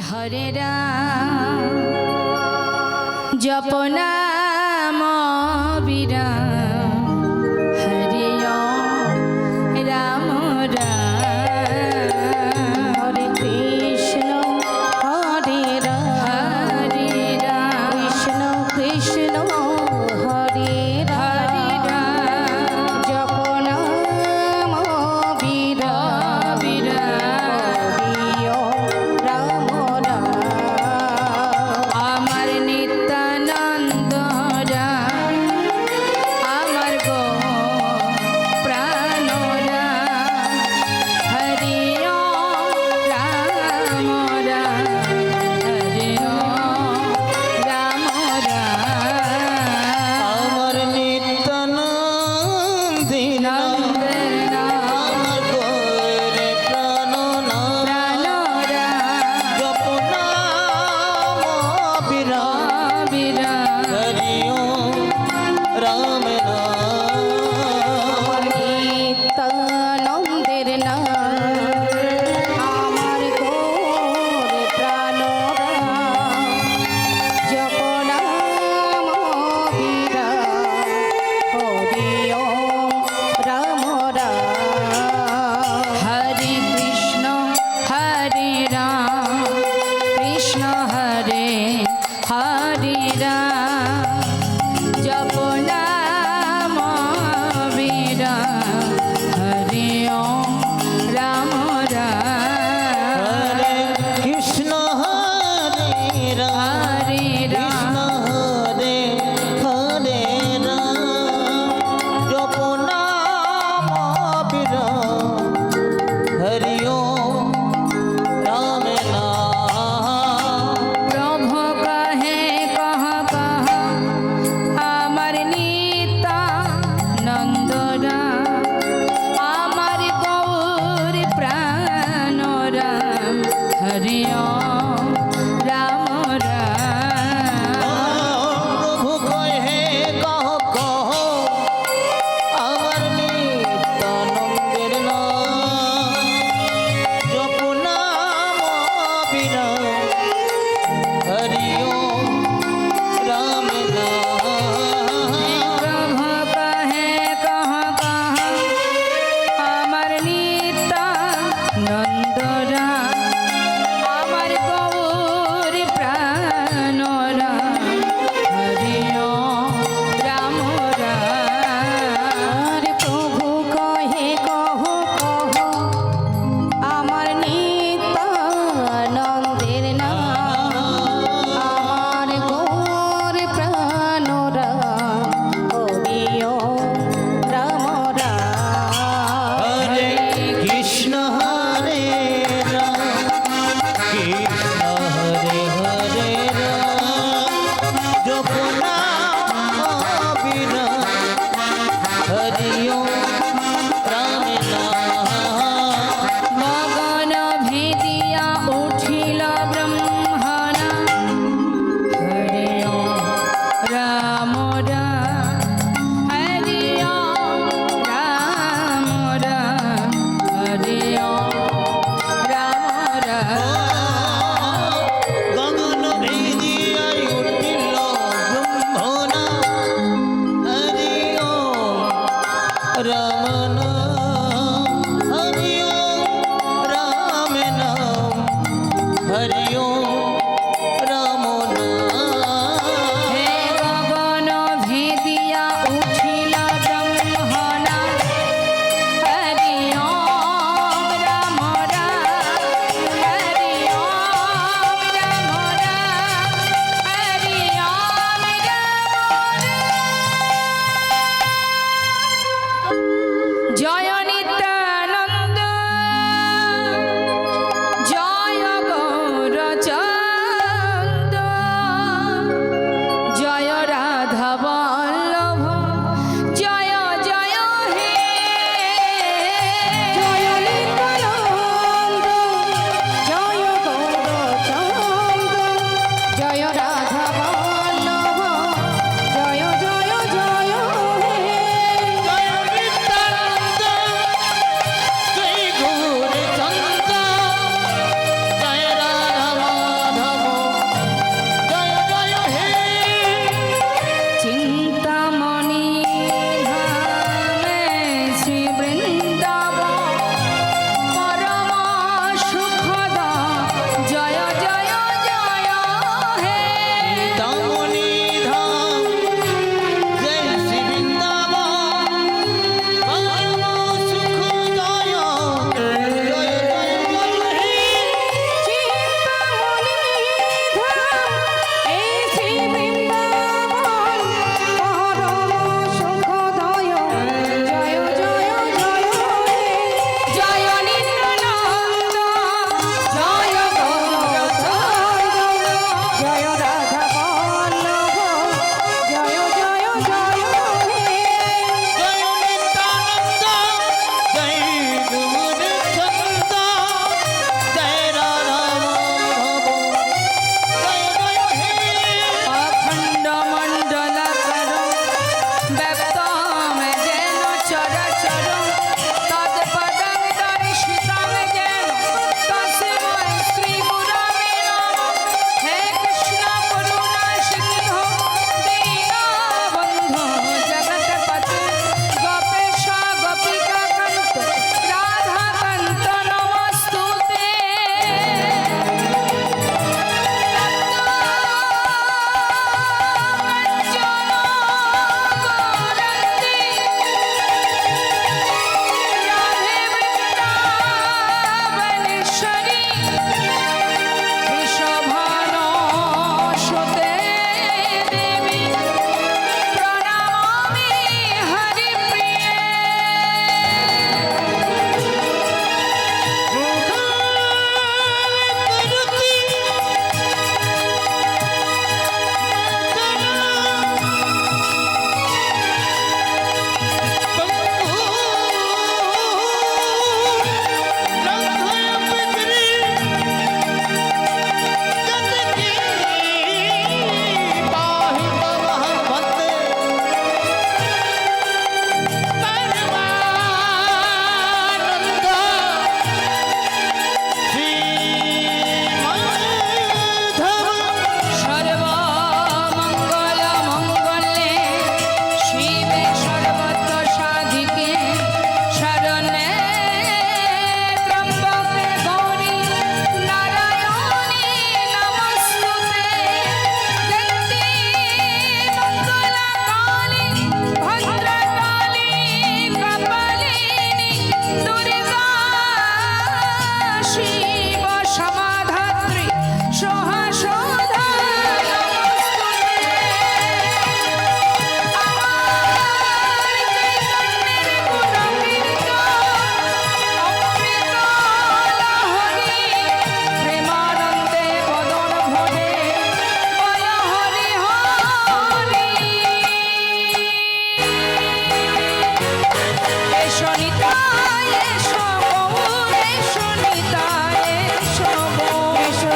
হরে রাম জপনাম বিরাম হরে রাম রাম হরে কৃষ্ণ হরে রাম কৃষ্ণ কৃষ্ণ হরে রাম জপনাম বিরাম আমার নিত্যানন্দ রাম আমার গো প্রাণ রাম হরি রাম রাম হরি রাম রাম আমার নিত্যানন্দি নন্দ রাম আমার গোরে প্রাণ প্রাণ রাম জপ নাম বিরাম বিরাম হরি রাম আমার নিত্যানন্দের নাম আমার গৌর প্রাণ রাম জপ নাম বিরাম হরি রাম রাম হরে কৃষ্ণ হরে রাম কৃষ্ণ হরে হরে রাম জপ নাম বিরাম হরে রাম রাম হরে কৃষ্ণ হরে রাম হরে কৃষ্ণ রাম হরে হরে রাম জপ নাম বিরাম হরি রাম নাম প্রভু কহে কহ কহ আমার নিত্যানন্দ রাম আমার গৌর প্রাণ রাম হরি রাম রাম প্রভু কহে কহ কহ আমার নিত্যানন্দের নাম জপ নাম বিরাম হরি রাম নাম প্রভু কহে কহ কহ আমার নিত্যানন্দ রাম আমার গৌর প্রাণ রাম হরি রাম রাম প্রভু কহে কহ কহ আমার নিত্যানন্দের নাম আমার গৌর প্রাণ রাম হরি রাম রাম হরে কৃষ্ণ হরে রাম কৃষ্ণ হরে হরে রাম জপ নাম বিরাম হরি রাম নাম মগন ভেদিয়া উঠিল ব্রহ্মণা হরে রাম রাম হরে রাম রাম হরে রাম রাম গগন ভেদিয়ায় উঠিল ব্রহ্মণা হরি রাম নাম হরি রাম নাম হরি রাম নাম হে গগন ভেদিয়া উঠিল ব্রহ্মণা হরি রাম রাম হরি রাম রাম হরি রাম জয় নিত্যানন্দ জয় গৌর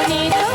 নিত